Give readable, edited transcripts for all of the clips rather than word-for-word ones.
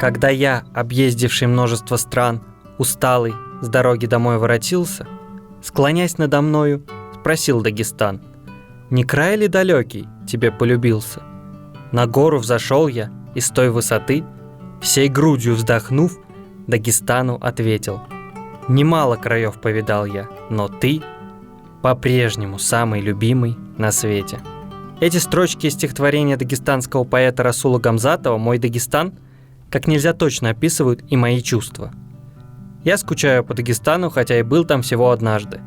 Когда я, объездивший множество стран, усталый, с дороги домой воротился, склонясь надо мною, спросил Дагестан: «Не край ли далекий тебе полюбился?» На гору взошел я, и с той высоты, всей грудью вздохнув, Дагестану ответил: «Немало краев повидал я, но ты по-прежнему самый любимый на свете». Эти строчки из стихотворения дагестанского поэта Расула Гамзатова «Мой Дагестан» как нельзя точно описывают и мои чувства. Я скучаю по Дагестану, хотя и был там всего однажды.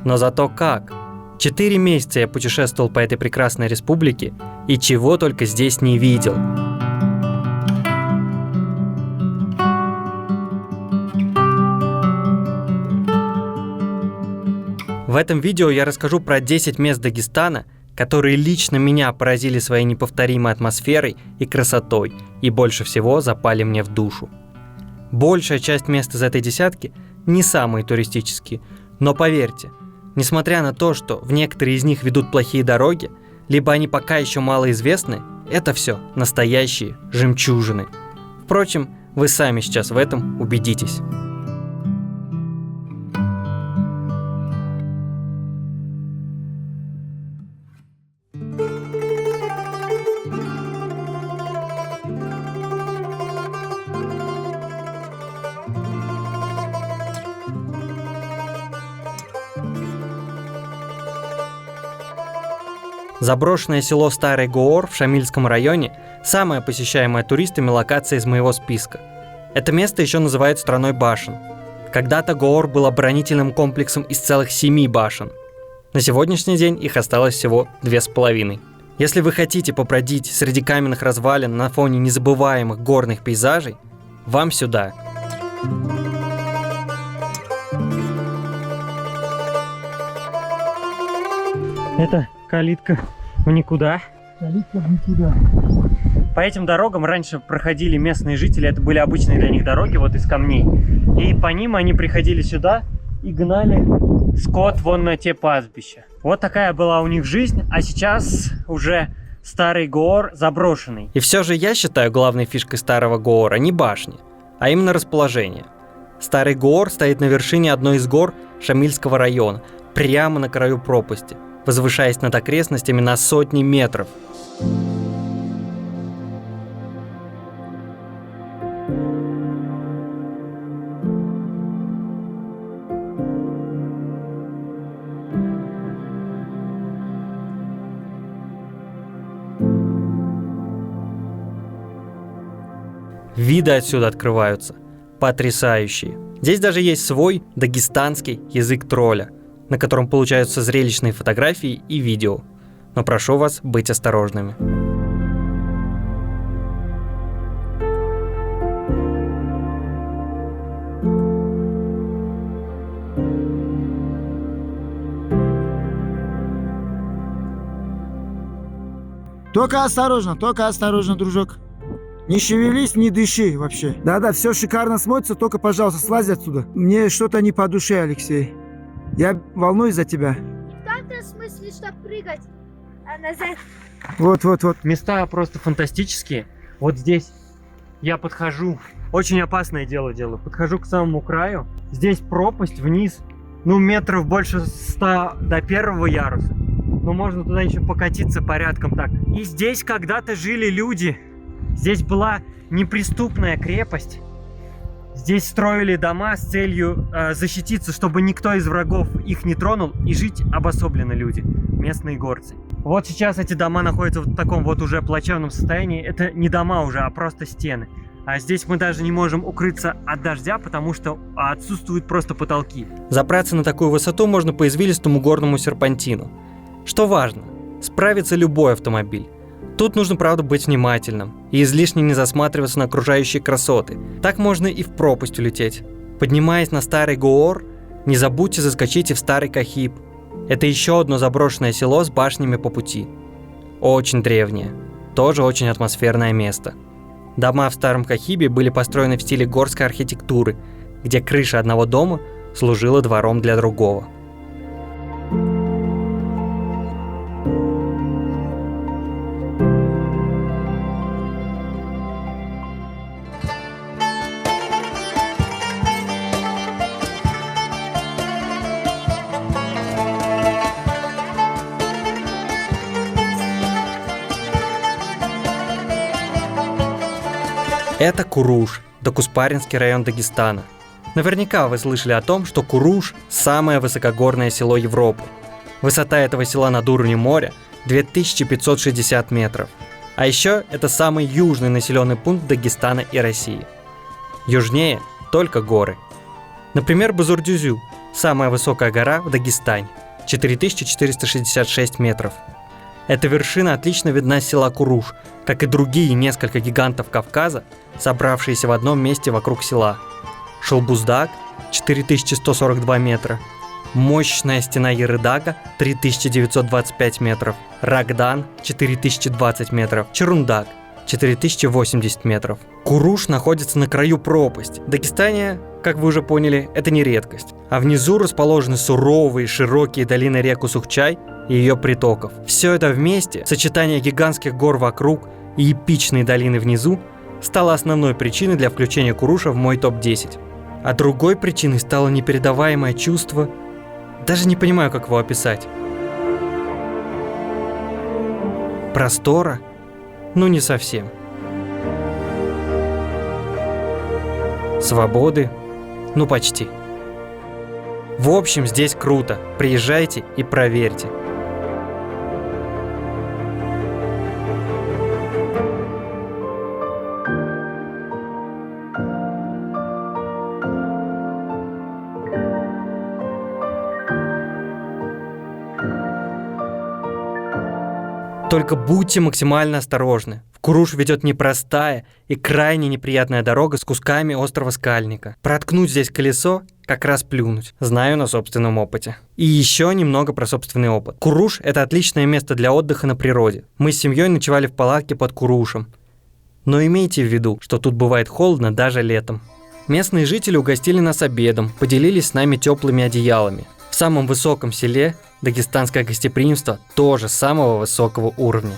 Но зато как! 4 месяца я путешествовал по этой прекрасной республике и чего только здесь не видел. В этом видео я расскажу про 10 мест Дагестана, которые лично меня поразили своей неповторимой атмосферой и красотой и больше всего запали мне в душу. Большая часть мест из этой десятки не самые туристические, но поверьте, несмотря на то, что в некоторые из них ведут плохие дороги, либо они пока еще малоизвестны, это все настоящие жемчужины. Впрочем, вы сами сейчас в этом убедитесь. Заброшенное село Старый Гоор в Шамильском районе – самая посещаемая туристами локация из моего списка. Это место еще называют страной башен. Когда-то Гоор был оборонительным комплексом из целых 7 башен. На сегодняшний день их осталось всего 2,5. Если вы хотите побродить среди каменных развалин на фоне незабываемых горных пейзажей, вам сюда. Это калитка в никуда. Калитка в никуда. По этим дорогам раньше проходили местные жители, это были обычные для них дороги, вот из камней. И по ним они приходили сюда и гнали скот вон на те пастбища. Вот такая была у них жизнь, а сейчас уже Старый Гоор заброшенный. И все же я считаю главной фишкой Старого Гоора не башни, а именно расположение. Старый Гоор стоит на вершине одной из гор Шамильского района, прямо на краю пропасти, возвышаясь над окрестностями на сотни метров. Виды отсюда открываются потрясающие. Здесь даже есть свой дагестанский язык тролля, на котором получаются зрелищные фотографии и видео. Но прошу вас быть осторожными. Только осторожно, дружок. Не шевелись, не дыши вообще. Да-да, все шикарно смотрится, только, пожалуйста, слазь отсюда. Мне что-то не по душе, Алексей. Я волнуюсь за тебя. В каком смысле, что прыгать назад? Вот. Места просто фантастические. Вот здесь я подхожу, очень опасное дело делаю. Подхожу к самому краю. Здесь пропасть вниз, метров больше 100 до первого яруса. Но можно туда еще покатиться порядком так. И здесь когда-то жили люди. Здесь была неприступная крепость. Здесь строили дома с целью защититься, чтобы никто из врагов их не тронул, и жить обособленно люди, местные горцы. Вот сейчас эти дома находятся в таком вот уже плачевном состоянии. Это не дома уже, а просто стены. А здесь мы даже не можем укрыться от дождя, потому что отсутствуют просто потолки. Забраться на такую высоту можно по извилистому горному серпантину. Что важно, справится любой автомобиль. Тут нужно, правда, быть внимательным и излишне не засматриваться на окружающие красоты. Так можно и в пропасть улететь. Поднимаясь на Старый Гоор, не забудьте заскочить и в Старый Кахиб. Это еще одно заброшенное село с башнями по пути. Очень древнее, тоже очень атмосферное место. Дома в Старом Кахибе были построены в стиле горской архитектуры, где крыша одного дома служила двором для другого. Это Куруш, Докуспаринский район Дагестана. Наверняка вы слышали о том, что Куруш – самое высокогорное село Европы. Высота этого села над уровнем моря – 2560 метров. А еще это самый южный населенный пункт Дагестана и России. Южнее только горы. Например, Бузурдюзю – самая высокая гора в Дагестане – 4466 метров. Эта вершина отлично видна с села Куруш, как и другие несколько гигантов Кавказа, собравшиеся в одном месте вокруг села. Шалбуздак – 4142 метра, мощная стена Ерыдага – 3925 метров, Рагдан – 4020 метров, Чарундак – 4080 метров. Куруш находится на краю пропасти. В Дагестане, как вы уже поняли, это не редкость. А внизу расположены суровые широкие долины реки Сухчай и ее притоков. Все это вместе, сочетание гигантских гор вокруг и эпичные долины внизу, стало основной причиной для включения Куруша в мой топ-10. А другой причиной стало непередаваемое чувство, даже не понимаю, как его описать. Простора? Ну, не совсем. Свободы? Ну, почти. В общем, здесь круто. Приезжайте и проверьте. Только будьте максимально осторожны. В Куруш ведет непростая и крайне неприятная дорога с кусками острого скальника. Проткнуть здесь колесо – как раз плюнуть. Знаю на собственном опыте. И еще немного про собственный опыт. Куруш – это отличное место для отдыха на природе. Мы с семьей ночевали в палатке под Курушем. Но имейте в виду, что тут бывает холодно даже летом. Местные жители угостили нас обедом, поделились с нами теплыми одеялами. В самом высоком селе дагестанское гостеприимство тоже самого высокого уровня.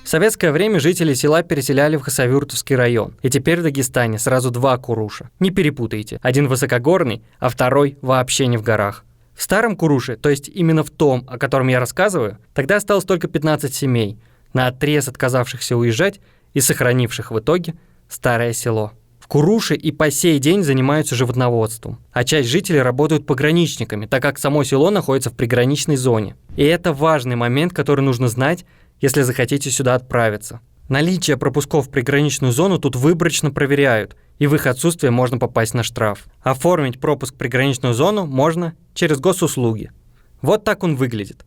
В советское время жители села переселяли в Хасавюртовский район, и теперь в Дагестане сразу два Куруша. Не перепутайте, один высокогорный, а второй вообще не в горах. В старом Куруше, то есть именно в том, о котором я рассказываю, тогда осталось только 15 семей, наотрез отказавшихся уезжать и сохранивших в итоге старое село. В Куруше и по сей день занимаются животноводством, а часть жителей работают пограничниками, так как само село находится в приграничной зоне. И это важный момент, который нужно знать, если захотите сюда отправиться. Наличие пропусков в приграничную зону тут выборочно проверяют, и в их отсутствие можно попасть на штраф. Оформить пропуск в приграничную зону можно через госуслуги. Вот так он выглядит.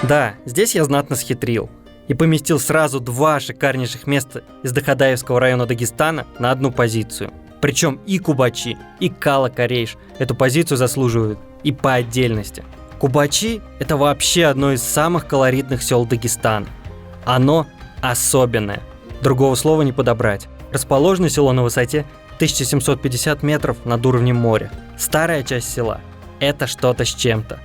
Да, здесь я знатно схитрил и поместил сразу два шикарнейших места из Дахадаевского района Дагестана на одну позицию. Причем и Кубачи, и Кала-Карейш эту позицию заслуживают и по отдельности. Кубачи – это вообще одно из самых колоритных сел Дагестана. Оно особенное, другого слова не подобрать. Расположено село на высоте 1750 метров над уровнем моря. Старая часть села – это что-то с чем-то.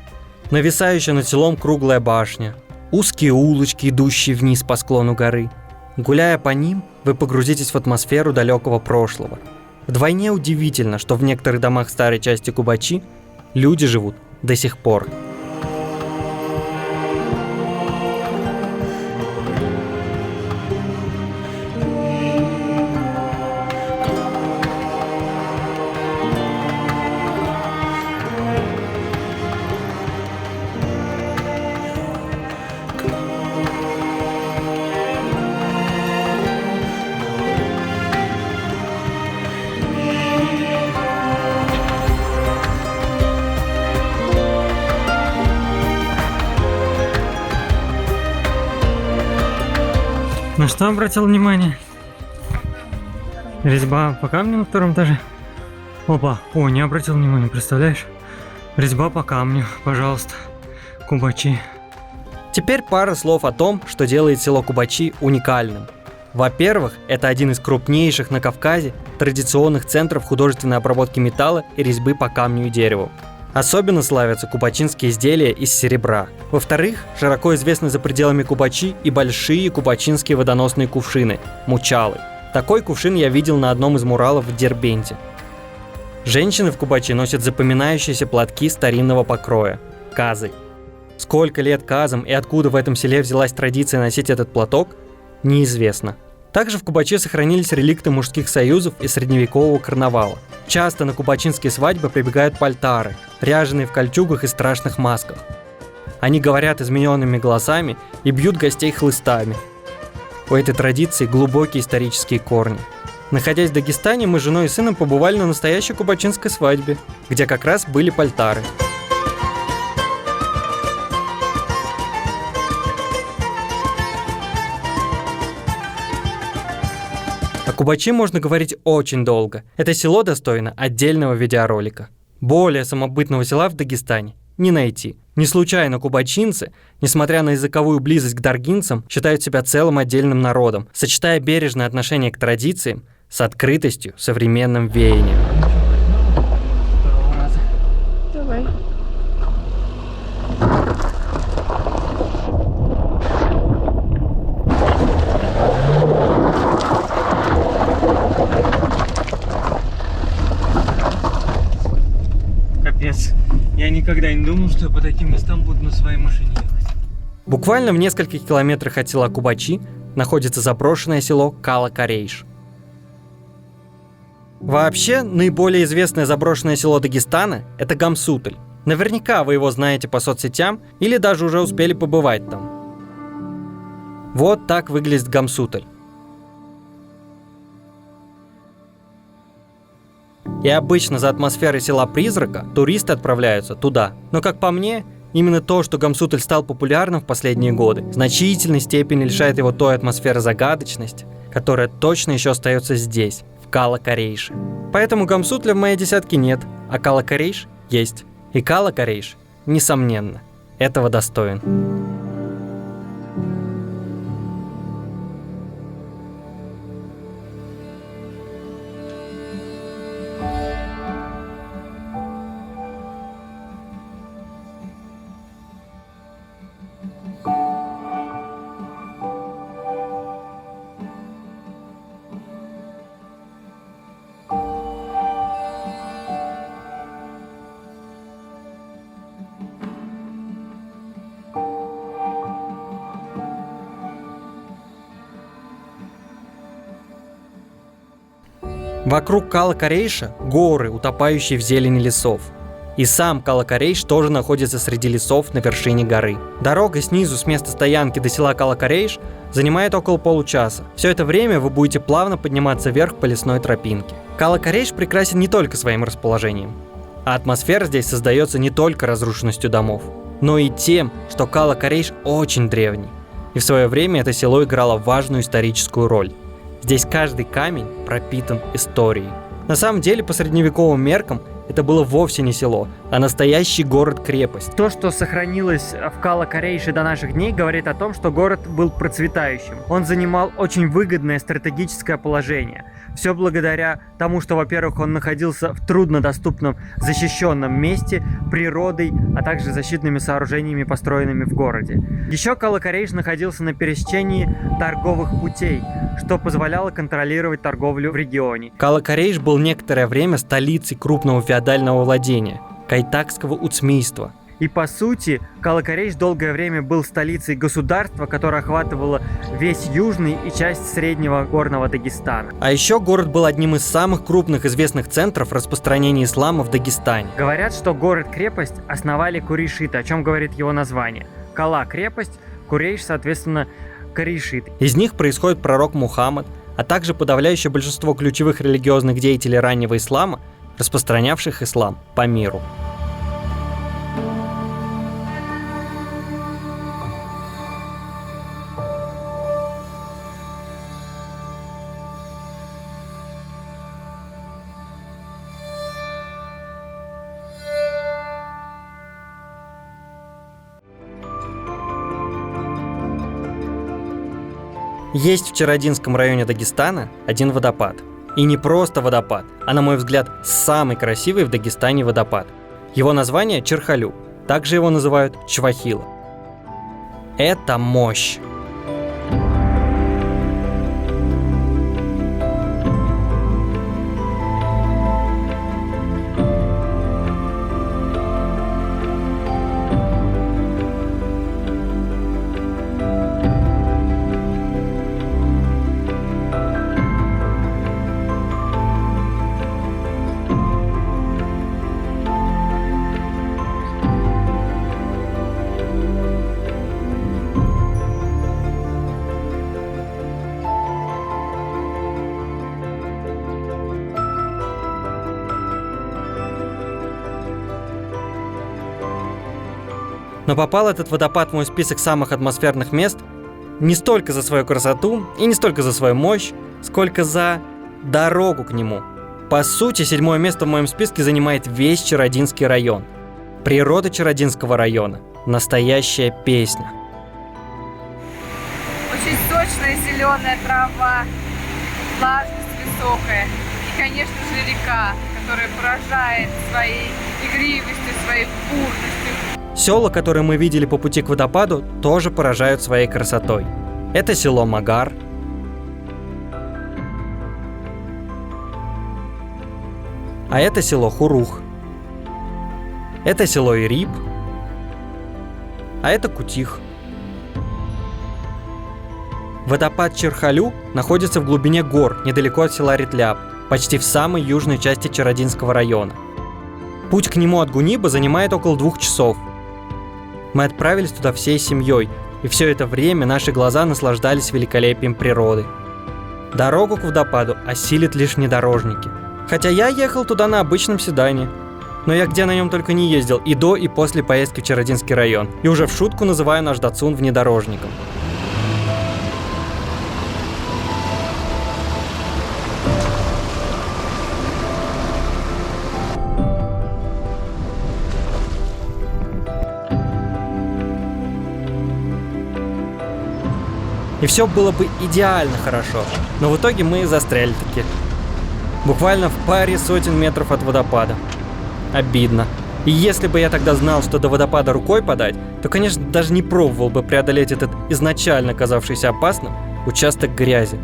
Нависающая над селом круглая башня, узкие улочки, идущие вниз по склону горы. Гуляя по ним, вы погрузитесь в атмосферу далекого прошлого. Вдвойне удивительно, что в некоторых домах старой части Кубачи люди живут до сих пор. На что обратил внимание? Резьба по камню на втором этаже. Опа, о, не обратил внимания, представляешь? Резьба по камню, пожалуйста. Кубачи. Теперь пара слов о том, что делает село Кубачи уникальным. Во-первых, это один из крупнейших на Кавказе традиционных центров художественной обработки металла и резьбы по камню и дереву. Особенно славятся кубачинские изделия из серебра. Во-вторых, широко известны за пределами Кубачи и большие кубачинские водоносные кувшины – мучалы. Такой кувшин я видел на одном из муралов в Дербенте. Женщины в Кубачи носят запоминающиеся платки старинного покроя – казы. Сколько лет казам и откуда в этом селе взялась традиция носить этот платок – неизвестно. Также в Кубаче сохранились реликты мужских союзов и средневекового карнавала. Часто на кубачинские свадьбы прибегают пальтары, ряженые в кольчугах и страшных масках. Они говорят измененными голосами и бьют гостей хлыстами. У этой традиции глубокие исторические корни. Находясь в Дагестане, мы с женой и сыном побывали на настоящей кубачинской свадьбе, где как раз были пальтары. О Кубачи можно говорить очень долго. Это село достойно отдельного видеоролика. Более самобытного села в Дагестане не найти. Не случайно кубачинцы, несмотря на языковую близость к даргинцам, считают себя целым отдельным народом, сочетая бережное отношение к традициям с открытостью современным веянием. Давай. Капец. Я никогда не думал, что я по таким местам буду на своей машине ехать. Буквально в нескольких километрах от села Кубачи находится заброшенное село Кала-Карейш. Вообще, наиболее известное заброшенное село Дагестана – это Гамсутль. Наверняка вы его знаете по соцсетям или даже уже успели побывать там. Вот так выглядит Гамсутль. И обычно за атмосферой села-призрака туристы отправляются туда. Но, как по мне, именно то, что Гамсутль стал популярным в последние годы, в значительной степени лишает его той атмосферы загадочности, которая точно еще остается здесь, в Кала-Карейше. Поэтому Гамсутля в моей десятке нет, а Кала-Карейш есть. И Кала-Карейш, несомненно, этого достоин. Вокруг Кала-Карейша горы, утопающие в зелени лесов. И сам Кала-Карейш тоже находится среди лесов на вершине горы. Дорога снизу с места стоянки до села Кала-Карейш занимает около получаса. Все это время вы будете плавно подниматься вверх по лесной тропинке. Кала-Карейш прекрасен не только своим расположением, а атмосфера здесь создается не только разрушенностью домов, но и тем, что Кала-Карейш очень древний. И в свое время это село играло важную историческую роль. Здесь каждый камень пропитан историей. На самом деле, по средневековым меркам, это было вовсе не село, а настоящий город-крепость. То, что сохранилось в Кала-Карейше до наших дней, говорит о том, что город был процветающим. Он занимал очень выгодное стратегическое положение. Все благодаря тому, что, во-первых, он находился в труднодоступном, защищенном месте, природой, а также защитными сооружениями, построенными в городе. Еще Кала-Карейш находился на пересечении торговых путей, что позволяло контролировать торговлю в регионе. Кала-Карейш был некоторое время столицей крупного феодального владения – кайтакского уцмийства. И по сути, Кала-Карейш долгое время был столицей государства, которое охватывало весь южный и часть среднего горного Дагестана. А еще город был одним из самых крупных известных центров распространения ислама в Дагестане. Говорят, что город-крепость основали курейшиты, о чем говорит его название. Кала – крепость, Курейш, соответственно, корейшит. Из них происходит пророк Мухаммад, а также подавляющее большинство ключевых религиозных деятелей раннего ислама, распространявших ислам по миру. Есть в Чародинском районе Дагестана один водопад. И не просто водопад, а, на мой взгляд, самый красивый в Дагестане водопад. Его название Черхалю, также его называют Чвахила. Это мощь. Но попал этот водопад в мой список самых атмосферных мест не столько за свою красоту и не столько за свою мощь, сколько за дорогу к нему. По сути, 7-е место в моем списке занимает весь Чародинский район. Природа Чародинского района – настоящая песня. Очень сочная зеленая трава, влажность высокая и, конечно же, река, которая поражает своей игривостью, своей бурностью. Села, которые мы видели по пути к водопаду, тоже поражают своей красотой. Это село Магар, а это село Хурух, это село Ирип, а это Кутих. Водопад Черхалю находится в глубине гор, недалеко от села Ретляп, почти в самой южной части Чародинского района. Путь к нему от Гуниба занимает около 2 часов. Мы отправились туда всей семьей, и все это время наши глаза наслаждались великолепием природы. Дорогу к водопаду осилят лишь внедорожники. Хотя я ехал туда на обычном седане. Но я где на нем только не ездил, и до, и после поездки в Чародинский район. И уже в шутку называю наш Датсун внедорожником. И все было бы идеально хорошо, но в итоге мы застряли таки. Буквально в паре сотен метров от водопада. Обидно. И если бы я тогда знал, что до водопада рукой подать, то, конечно, даже не пробовал бы преодолеть этот изначально казавшийся опасным участок грязи.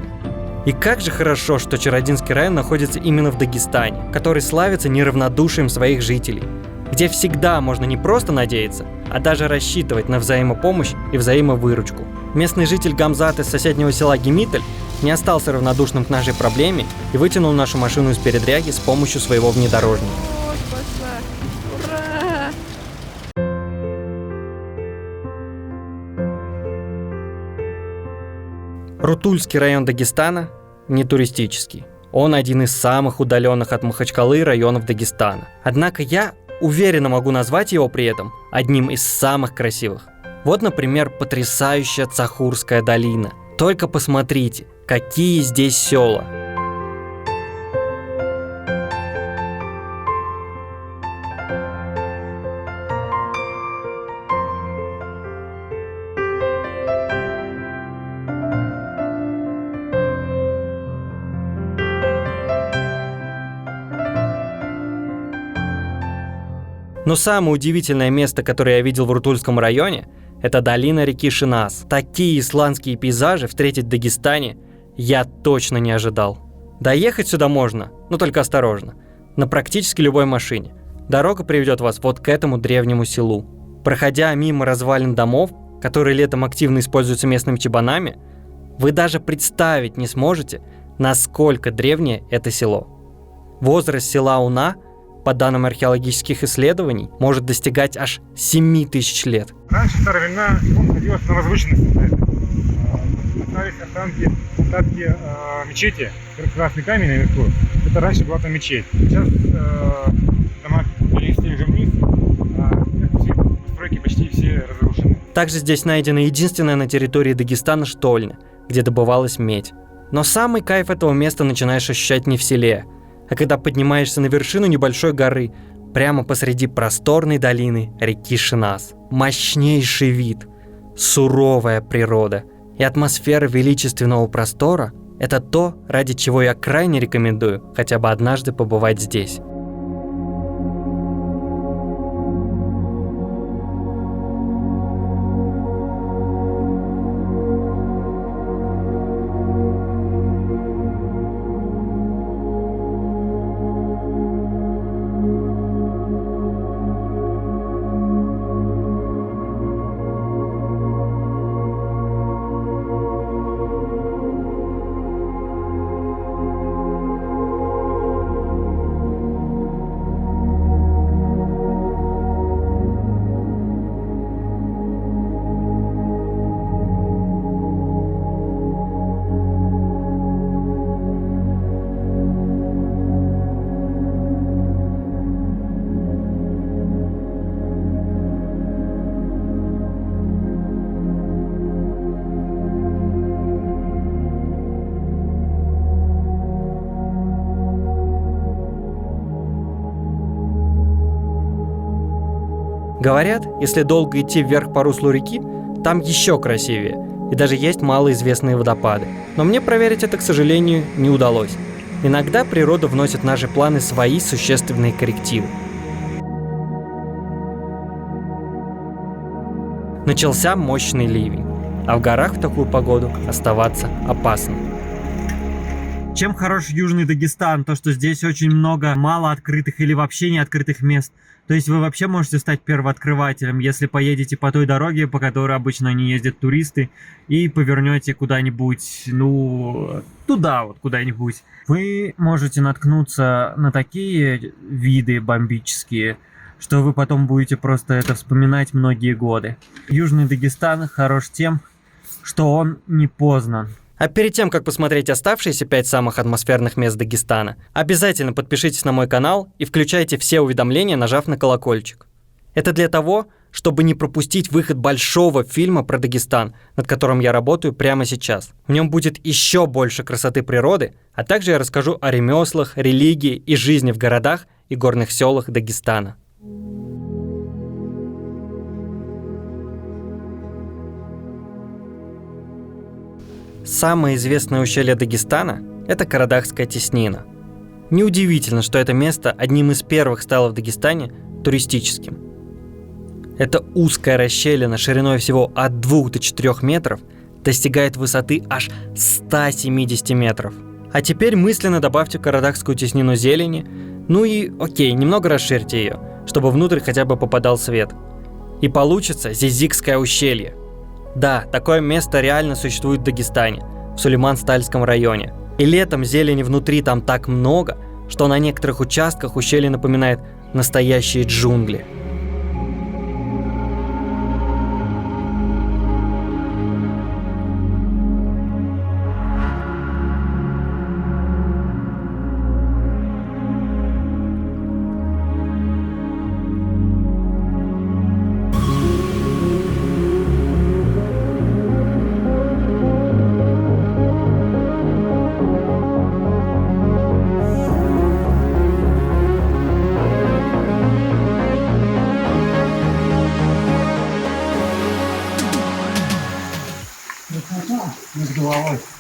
И как же хорошо, что Чародинский район находится именно в Дагестане, который славится неравнодушием своих жителей, где всегда можно не просто надеяться, а даже рассчитывать на взаимопомощь и взаимовыручку. Местный житель Гамзат из соседнего села Гемитель не остался равнодушным к нашей проблеме и вытянул нашу машину из передряги с помощью своего внедорожника. Ура! Рутульский район Дагестана не туристический. Он один из самых удаленных от Махачкалы районов Дагестана. Однако я уверенно могу назвать его при этом одним из самых красивых. Вот, например, потрясающая Цахурская долина. Только посмотрите, какие здесь села. Но самое удивительное место, которое я видел в Рутульском районе, это долина реки Шинас. Такие исландские пейзажи встретить в Дагестане я точно не ожидал. Доехать сюда можно, но только осторожно, на практически любой машине. Дорога приведет вас вот к этому древнему селу. Проходя мимо развалин домов, которые летом активно используются местными чабанами, вы даже представить не сможете, насколько древнее это село. Возраст села Уна, по данным археологических исследований, может достигать аж 7000 лет. Раньше, в старые времена, он находился на возвышенности. Остались остатки мечети, красный камень наверху. Это раньше была там мечеть. Сейчас дома перевести уже вниз, все постройки почти все разрушены. Также здесь найдена единственная на территории Дагестана штольня, где добывалась медь. Но самый кайф этого места начинаешь ощущать не в селе, а когда поднимаешься на вершину небольшой горы, прямо посреди просторной долины реки Шинас. Мощнейший вид, суровая природа и атмосфера величественного простора – это то, ради чего я крайне рекомендую хотя бы однажды побывать здесь. Говорят, если долго идти вверх по руслу реки, там еще красивее, и даже есть малоизвестные водопады. Но мне проверить это, к сожалению, не удалось. Иногда природа вносит в наши планы свои существенные коррективы. Начался мощный ливень, а в горах в такую погоду оставаться опасно. Чем хорош Южный Дагестан? То, что здесь очень много мало открытых или вообще не открытых мест. То есть вы вообще можете стать первооткрывателем, если поедете по той дороге, по которой обычно не ездят туристы, и повернете куда-нибудь, ну, туда вот куда-нибудь. Вы можете наткнуться на такие виды бомбические, что вы потом будете просто это вспоминать многие годы. Южный Дагестан хорош тем, что он не познан. А перед тем, как посмотреть оставшиеся 5 самых атмосферных мест Дагестана, обязательно подпишитесь на мой канал и включайте все уведомления, нажав на колокольчик. Это для того, чтобы не пропустить выход большого фильма про Дагестан, над которым я работаю прямо сейчас. В нем будет еще больше красоты природы, а также я расскажу о ремеслах, религии и жизни в городах и горных селах Дагестана. Самое известное ущелье Дагестана – это Карадахская теснина. Неудивительно, что это место одним из первых стало в Дагестане туристическим. Эта узкая расщелина шириной всего от 2 до 4 метров достигает высоты аж 170 метров. А теперь мысленно добавьте в Карадахскую теснину зелени, ну и окей, немного расширьте ее, чтобы внутрь хотя бы попадал свет. И получится Зизикское ущелье. Да, такое место реально существует в Дагестане, в Сулейман-Стальском районе. И летом зелени внутри там так много, что на некоторых участках ущелье напоминает настоящие джунгли.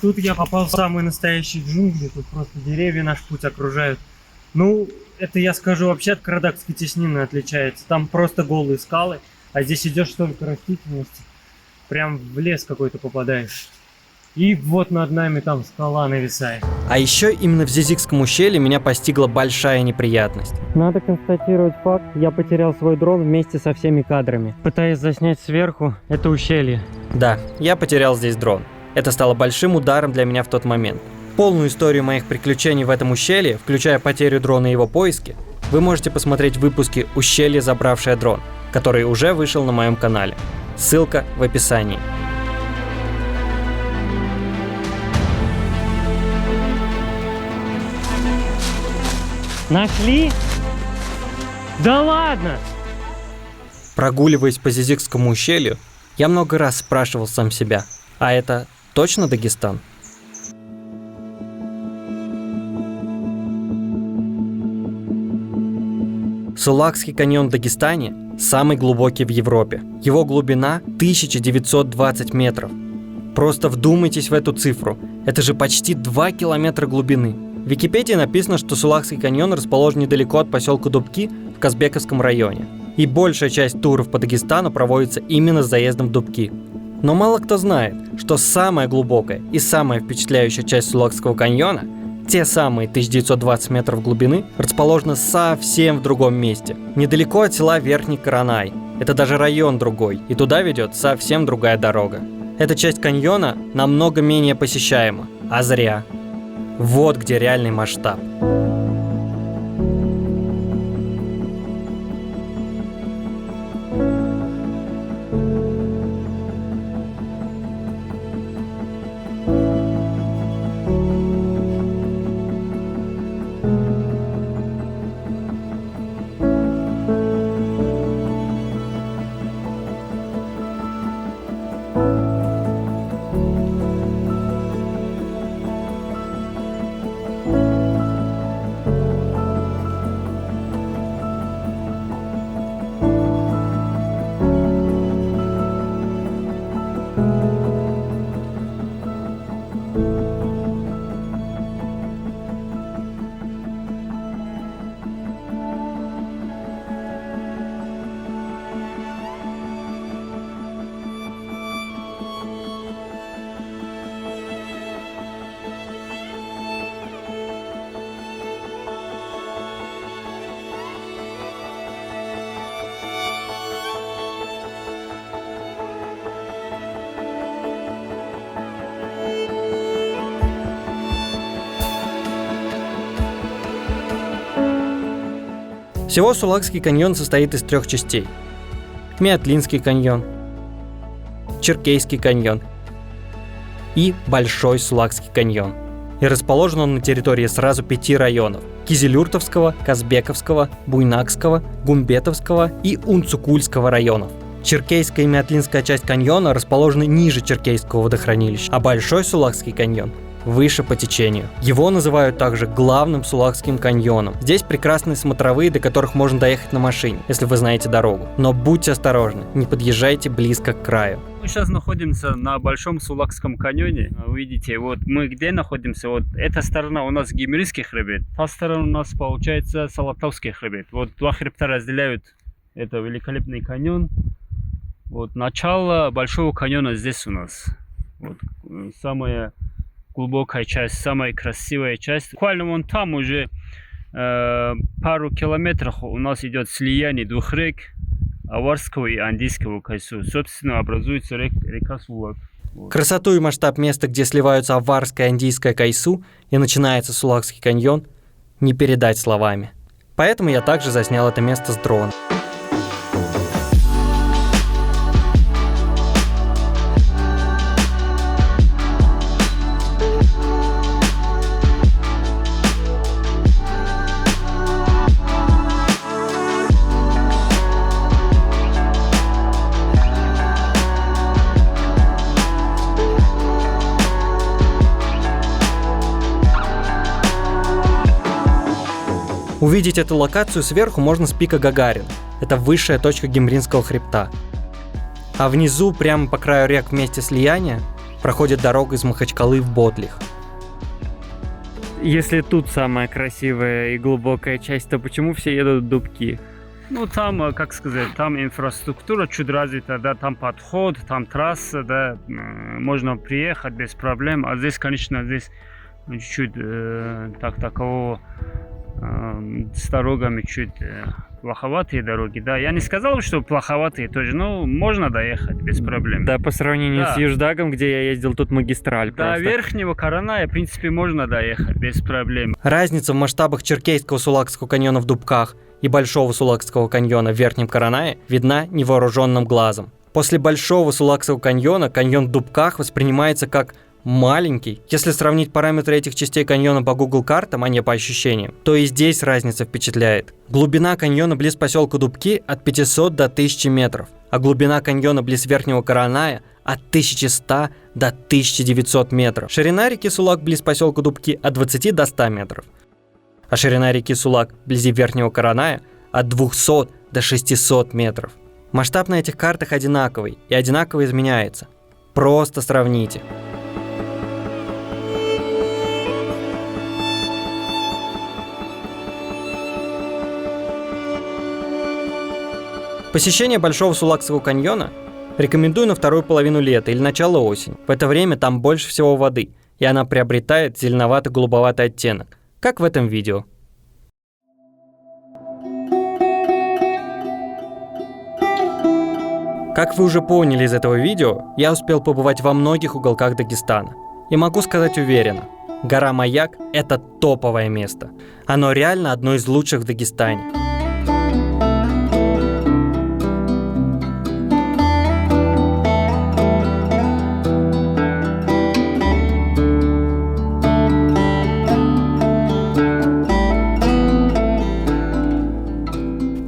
Тут я попал в самые настоящие джунгли, тут просто деревья наш путь окружают. Ну, это я скажу, вообще от Карадахской теснины отличается. Там просто голые скалы, а здесь идешь столько растительности. Прям в лес какой-то попадаешь. И вот над нами там скала нависает. А еще именно в Зизикском ущелье меня постигла большая неприятность. Надо констатировать факт, я потерял свой дрон вместе со всеми кадрами. Пытаясь заснять сверху это ущелье. Да, я потерял здесь дрон. Это стало большим ударом для меня в тот момент. Полную историю моих приключений в этом ущелье, включая потерю дрона и его поиски, вы можете посмотреть в выпуске «Ущелье, забравшее дрон», который уже вышел на моем канале. Ссылка в описании. Нашли? Да ладно! Прогуливаясь по Зизикскому ущелью, я много раз спрашивал сам себя, а это точно Дагестан? Сулакский каньон в Дагестане самый глубокий в Европе. Его глубина 1920 метров. Просто вдумайтесь в эту цифру. Это же почти 2 километра глубины. В Википедии написано, что Сулакский каньон расположен недалеко от поселка Дубки в Казбековском районе. И большая часть туров по Дагестану проводится именно с заездом в Дубки. Но мало кто знает, что самая глубокая и самая впечатляющая часть Сулакского каньона, те самые 1920 метров глубины, расположена совсем в другом месте, недалеко от села Верхний Каранай. Это даже район другой, и туда ведет совсем другая дорога. Эта часть каньона намного менее посещаема, а зря. Вот где реальный масштаб. Всего Сулакский каньон состоит из 3 частей. Мятлинский каньон, Черкейский каньон и Большой Сулакский каньон. И расположен он на территории сразу 5 районов – Кизилюртовского, Казбековского, Буйнакского, Гумбетовского и Унцукульского районов. Черкейская и Мятлинская часть каньона расположены ниже Черкейского водохранилища, а Большой Сулакский каньон выше по течению. Его называют также главным Сулакским каньоном. Здесь прекрасные смотровые, до которых можно доехать на машине, если вы знаете дорогу. Но будьте осторожны, не подъезжайте близко к краю. Мы сейчас находимся на Большом Сулакском каньоне. Вы видите, вот мы где находимся? Вот эта сторона у нас Гимрийский хребет, та сторона у нас получается Салатовский хребет. Вот 2 хребта разделяют. Это великолепный каньон. Вот начало Большого каньона здесь у нас. Вот самая глубокая часть, самая красивая часть. Буквально вон там уже пару километров у нас идет слияние 2 рек, Аварского и Андийского Кайсу. Собственно, образуется река Сулак. Вот. Красоту и масштаб места, где сливаются Аварская и Андийская Кайсу и начинается Сулакский каньон, не передать словами. Поэтому я также заснял это место с дрона. Увидеть эту локацию сверху можно с пика Гагарин. Это высшая точка Гимринского хребта. А внизу, прямо по краю рек вместе слияния, проходит дорога из Махачкалы в Ботлих. Если тут самая красивая и глубокая часть, то почему все едут в Дубки? Ну, там, как сказать, там инфраструктура чуть развита, да, там подход, там трасса, да, можно приехать без проблем. А здесь, конечно, здесь чуть-чуть такого с дорогами чуть плоховатые дороги, да. Я не сказал, что плоховатые тоже, но можно доехать без проблем. Да, по сравнению Да. с Юждагом, где я ездил, тут магистраль До просто. Верхнего Караная, в принципе, можно доехать без проблем. Разница в масштабах Черкейского Сулакского каньона в Дубках и Большого Сулакского каньона в Верхнем Каранае видна невооруженным глазом. После Большого Сулакского каньона каньон в Дубках воспринимается как маленький. Если сравнить параметры этих частей каньона по Google картам, а не по ощущениям, то и здесь разница впечатляет. Глубина каньона близ поселка Дубки от 500 до 1000 метров, а глубина каньона близ Верхнего Караная от 1100 до 1900 метров. Ширина реки Сулак близ поселка Дубки от 20 до 100 метров, а ширина реки Сулак вблизи Верхнего Караная от 200 до 600 метров. Масштаб на этих картах одинаковый и одинаково изменяется. Просто сравните. Посещение Большого Сулакского каньона рекомендую на вторую половину лета или начало осени. В это время там больше всего воды, и она приобретает зеленовато-голубоватый оттенок, как в этом видео. Как вы уже поняли из этого видео, я успел побывать во многих уголках Дагестана. И могу сказать уверенно, гора Маяк – это топовое место. Оно реально одно из лучших в Дагестане.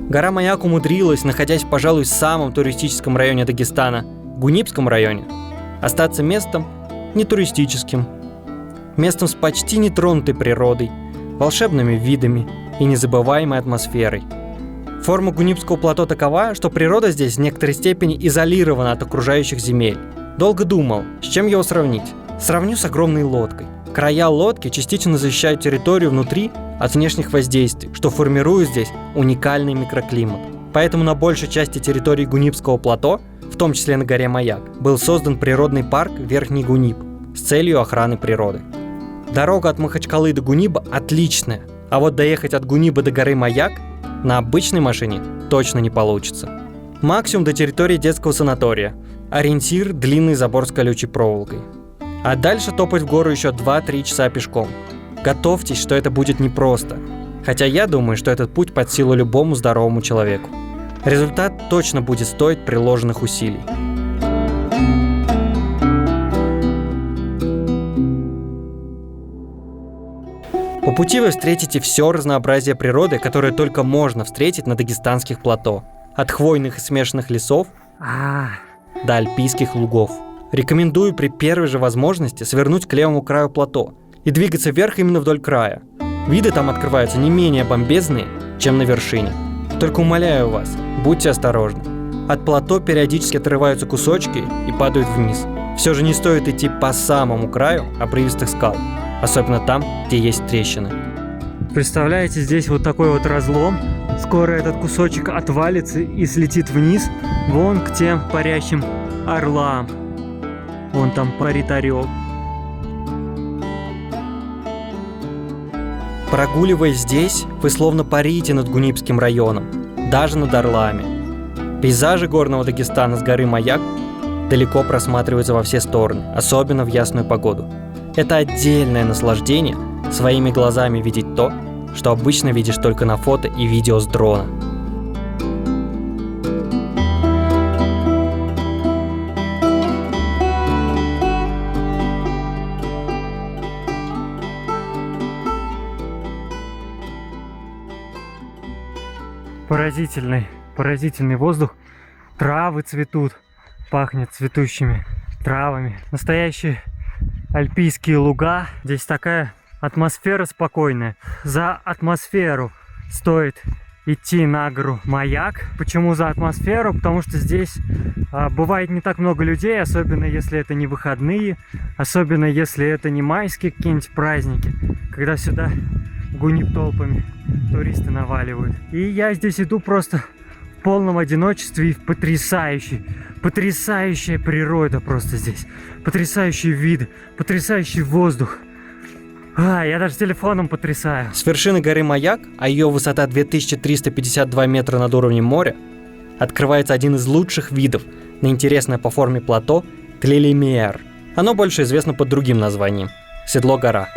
Гора Маяк умудрилась, находясь, пожалуй, в самом туристическом районе Дагестана, Гунибском районе, остаться местом не туристическим, местом с почти нетронутой природой, волшебными видами и незабываемой атмосферой. Форма Гунибского плато такова, что природа здесь в некоторой степени изолирована от окружающих земель. Долго думал, с чем его сравнить. Сравню с огромной лодкой. Края лодки частично защищают территорию внутри от внешних воздействий, что формирует здесь уникальный микроклимат. Поэтому на большей части территории Гунибского плато, в том числе на горе Маяк, был создан природный парк Верхний Гуниб с целью охраны природы. Дорога от Махачкалы до Гуниба отличная, а вот доехать от Гуниба до горы Маяк на обычной машине точно не получится. Максимум до территории детского санатория. Ориентир – длинный забор с колючей проволокой. А дальше топать в гору еще 2-3 часа пешком. Готовьтесь, что это будет непросто. Хотя я думаю, что этот путь под силу любому здоровому человеку. Результат точно будет стоить приложенных усилий. По пути вы встретите все разнообразие природы, которое только можно встретить на дагестанских плато. От хвойных и смешанных лесов до альпийских лугов. Рекомендую при первой же возможности свернуть к левому краю плато и двигаться вверх именно вдоль края. Виды там открываются не менее бомбезные, чем на вершине. Только умоляю вас, будьте осторожны. От плато периодически отрываются кусочки и падают вниз. Все же не стоит идти по самому краю обрывистых скал, особенно там, где есть трещины. Представляете, здесь вот такой вот разлом. Скоро этот кусочек отвалится и слетит вниз, вон к тем парящим орлам. Вон там парит орел. Прогуливаясь здесь, вы словно парите над Гунибским районом, даже над орлами. Пейзажи горного Дагестана с горы Маяк далеко просматриваются во все стороны, особенно в ясную погоду. Это отдельное наслаждение своими глазами видеть то, что обычно видишь только на фото и видео с дрона. Поразительный воздух. Травы цветут, пахнет цветущими травами. Настоящие альпийские луга. Здесь такая атмосфера спокойная. За атмосферу стоит идти на гору Маяк. Почему за атмосферу? Потому что здесь бывает не так много людей, особенно если это не выходные, особенно если это не майские какие-нибудь праздники, когда сюда в Гуниб толпами туристы наваливают. И я здесь иду просто в полном одиночестве и в потрясающая природа просто здесь. Потрясающие виды, потрясающий воздух. Я даже телефоном потрясаю. С вершины горы Маяк, а ее высота 2352 метра над уровнем моря, открывается один из лучших видов на интересное по форме плато Тлелемиэр. Оно больше известно под другим названием – Седло-гора.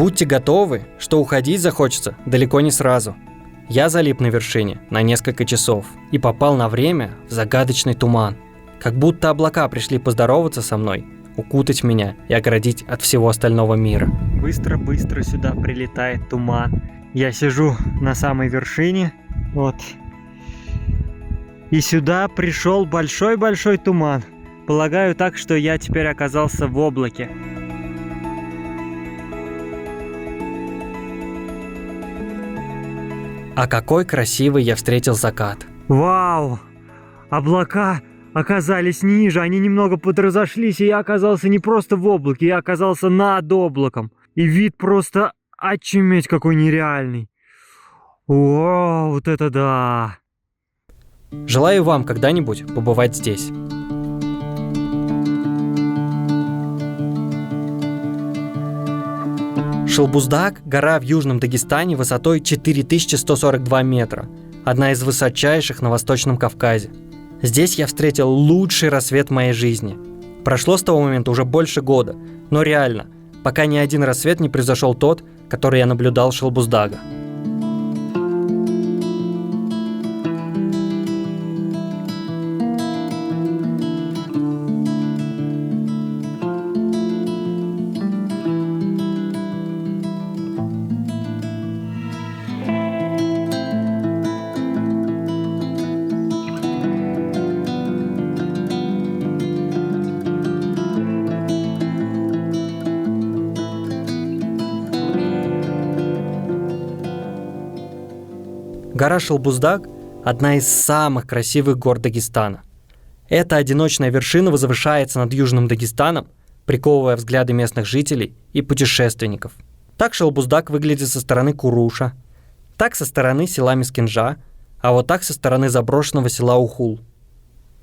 Будьте готовы, что уходить захочется далеко не сразу. Я залип на вершине на несколько часов и попал на время в загадочный туман. Как будто облака пришли поздороваться со мной, укутать меня и оградить от всего остального мира. Быстро-быстро сюда прилетает туман. Я сижу на самой вершине, вот. И сюда пришел большой-большой туман. Полагаю так, что я теперь оказался в облаке. А какой красивый я встретил закат. Вау! Облака оказались ниже, они немного подразошлись, и я оказался не просто в облаке, я оказался над облаком. И вид просто очуметь какой нереальный. Вау, вот это да! Желаю вам когда-нибудь побывать здесь. Шалбуздаг – гора в Южном Дагестане высотой 4142 метра, одна из высочайших на Восточном Кавказе. Здесь я встретил лучший рассвет в моей жизни. Прошло с того момента уже больше года, но реально, пока ни один рассвет не произошел тот, который я наблюдал с Шалбуздага. Гора Шалбуздаг – одна из самых красивых гор Дагестана. Эта одиночная вершина возвышается над Южным Дагестаном, приковывая взгляды местных жителей и путешественников. Так Шалбуздаг выглядит со стороны Куруша, так со стороны села Мискинжа, а вот так со стороны заброшенного села Ухул.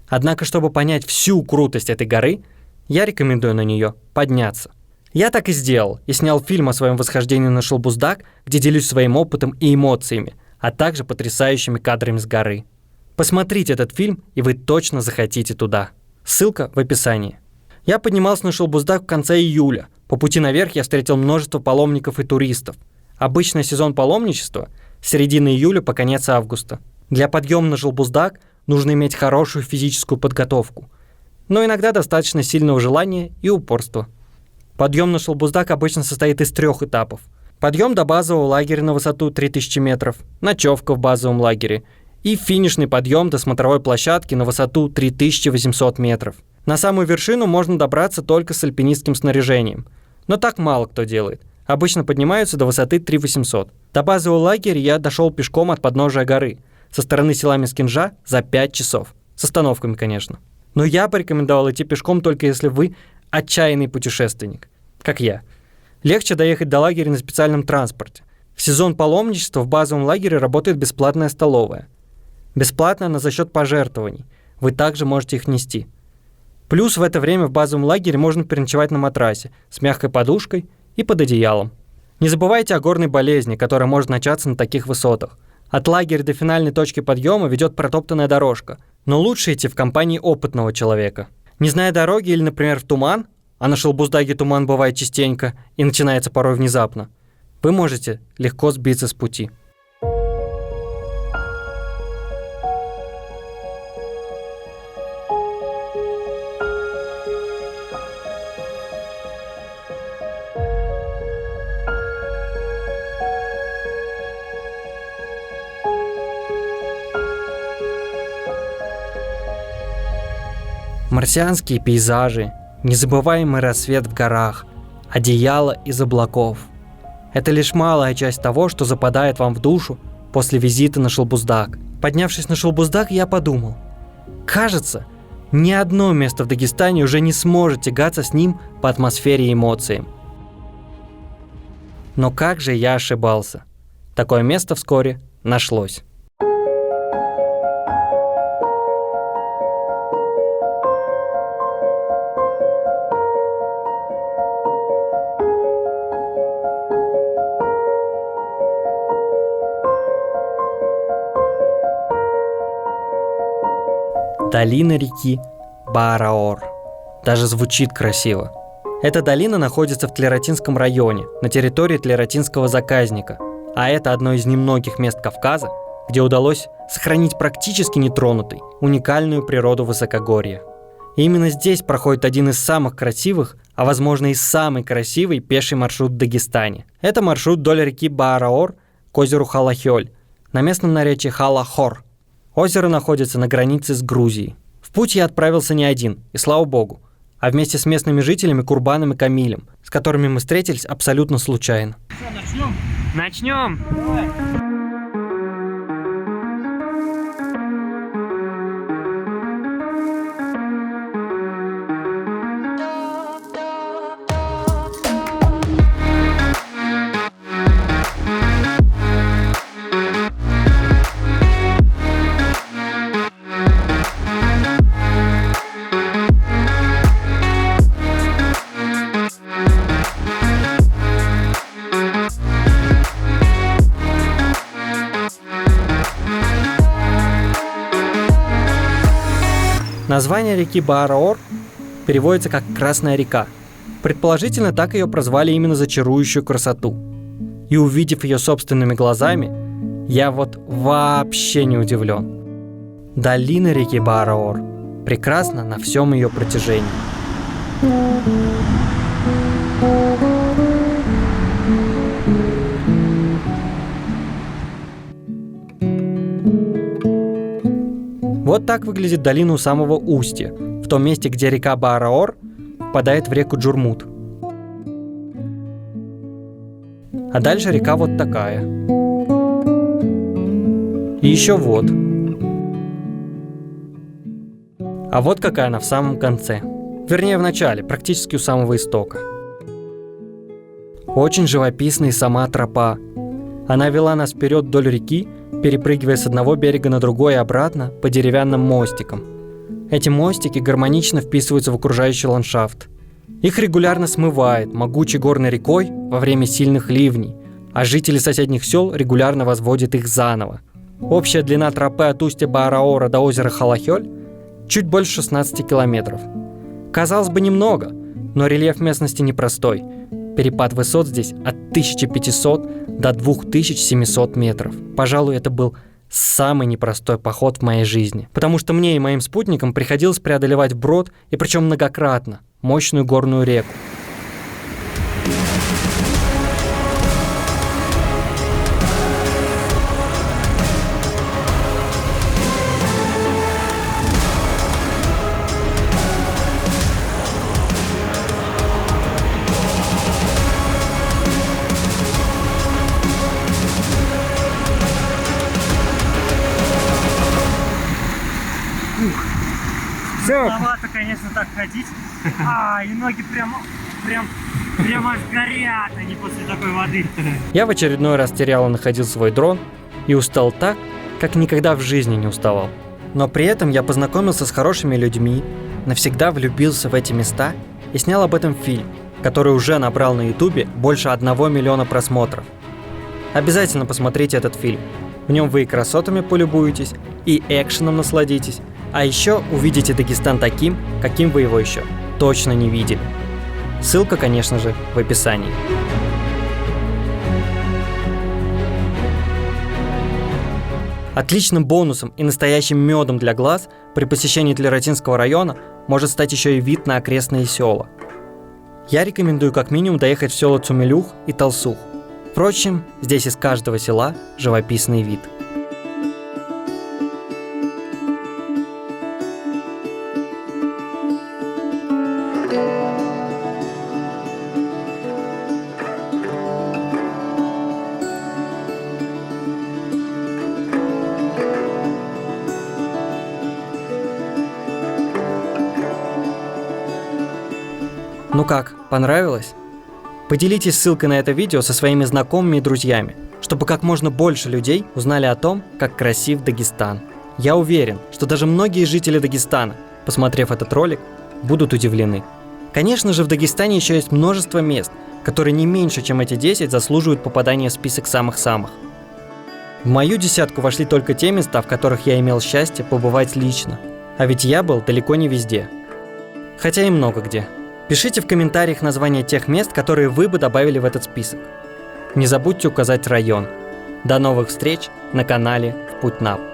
Однако, чтобы понять всю крутость этой горы, я рекомендую на нее подняться. Я так и сделал, и снял фильм о своем восхождении на Шалбуздаг, где делюсь своим опытом и эмоциями, а также потрясающими кадрами с горы. Посмотрите этот фильм, и вы точно захотите туда. Ссылка в описании. Я поднимался на Шалбуздаг в конце июля. По пути наверх я встретил множество паломников и туристов. Обычный сезон паломничества – с середины июля по конец августа. Для подъема на Шалбуздаг нужно иметь хорошую физическую подготовку, но иногда достаточно сильного желания и упорства. Подъем на Шалбуздаг обычно состоит из 3 этапов. Подъем до базового лагеря на высоту 3000 метров, ночевка в базовом лагере и финишный подъем до смотровой площадки на высоту 3800 метров. На самую вершину можно добраться только с альпинистским снаряжением, но так мало кто делает. Обычно поднимаются до высоты 3800. До базового лагеря я дошел пешком от подножия горы, со стороны села Мискинжа за 5 часов. С остановками, конечно. Но я порекомендовал идти пешком только если вы отчаянный путешественник, как я. Легче доехать до лагеря на специальном транспорте. В сезон паломничества в базовом лагере работает бесплатная столовая. Бесплатно она за счет пожертвований. Вы также можете их нести. Плюс в это время в базовом лагере можно переночевать на матрасе с мягкой подушкой и под одеялом. Не забывайте о горной болезни, которая может начаться на таких высотах. От лагеря до финальной точки подъема ведет протоптанная дорожка, но лучше идти в компании опытного человека. Не зная дороги или, например, в туман, а на Шалбуздаге туман бывает частенько и начинается порой внезапно, вы можете легко сбиться с пути. Марсианские пейзажи, незабываемый рассвет в горах, одеяло из облаков. Это лишь малая часть того, что западает вам в душу после визита на Шалбуздаг. Поднявшись на Шалбуздаг, я подумал, кажется, ни одно место в Дагестане уже не сможет тягаться с ним по атмосфере и эмоциям. Но как же я ошибался. Такое место вскоре нашлось. Долина реки Баараор. Даже звучит красиво. Эта долина находится в Тлератинском районе, на территории Тлератинского заказника, а это одно из немногих мест Кавказа, где удалось сохранить практически нетронутой уникальную природу высокогорья. И именно здесь проходит один из самых красивых, а возможно и самый красивый пеший маршрут в Дагестане. Это маршрут вдоль реки Баараор к озеру Халахёль, на местном наречии Халахор. Озеро находится на границе с Грузией. В путь я отправился не один, и слава богу, а вместе с местными жителями Курбаном и Камилем, с которыми мы встретились абсолютно случайно. Начнем! Название реки Баараор переводится как «Красная река». Предположительно, так ее прозвали именно за чарующую красоту. И увидев ее собственными глазами, я вот вообще не удивлен. Долина реки Баараор прекрасна на всем ее протяжении. Вот так выглядит долина у самого устья, в том месте, где река Баараор впадает в реку Джурмут. А дальше река вот такая. И еще вот. А вот какая она в самом конце. Вернее, в начале, практически у самого истока. Очень живописная и сама тропа. Она вела нас вперед вдоль реки, перепрыгивая с одного берега на другой и обратно по деревянным мостикам. Эти мостики гармонично вписываются в окружающий ландшафт. Их регулярно смывает могучей горной рекой во время сильных ливней, а жители соседних сел регулярно возводят их заново. Общая длина тропы от устья Баараора до озера Халахёль чуть больше 16 километров. Казалось бы, немного, но рельеф местности непростой. Перепад высот здесь от 1500 до 2700 метров. Пожалуй, это был самый непростой поход в моей жизни. Потому что мне и моим спутникам приходилось преодолевать вброд, и причем многократно, мощную горную реку. Сложновато, конечно, так ходить. И ноги прям аж горят они после такой воды. Я в очередной раз терял и находил свой дрон и устал так, как никогда в жизни не уставал. Но при этом я познакомился с хорошими людьми, навсегда влюбился в эти места и снял об этом фильм, который уже набрал на ютубе больше 1 миллиона просмотров. Обязательно посмотрите этот фильм. В нем вы и красотами полюбуетесь, и экшеном насладитесь, а еще увидите Дагестан таким, каким вы его еще точно не видели. Ссылка, конечно же, в описании. Отличным бонусом и настоящим медом для глаз при посещении Тлератинского района может стать еще и вид на окрестные села. Я рекомендую как минимум доехать в села Цумелюх и Талсух. Впрочем, здесь из каждого села живописный вид. Ну как, понравилось? Поделитесь ссылкой на это видео со своими знакомыми и друзьями, чтобы как можно больше людей узнали о том, как красив Дагестан. Я уверен, что даже многие жители Дагестана, посмотрев этот ролик, будут удивлены. Конечно же, в Дагестане еще есть множество мест, которые не меньше, чем эти 10, заслуживают попадания в список самых-самых. В мою десятку вошли только те места, в которых я имел счастье побывать лично. А ведь я был далеко не везде. Хотя и много где. Пишите в комментариях названия тех мест, которые вы бы добавили в этот список. Не забудьте указать район. До новых встреч на канале В Путь Нап.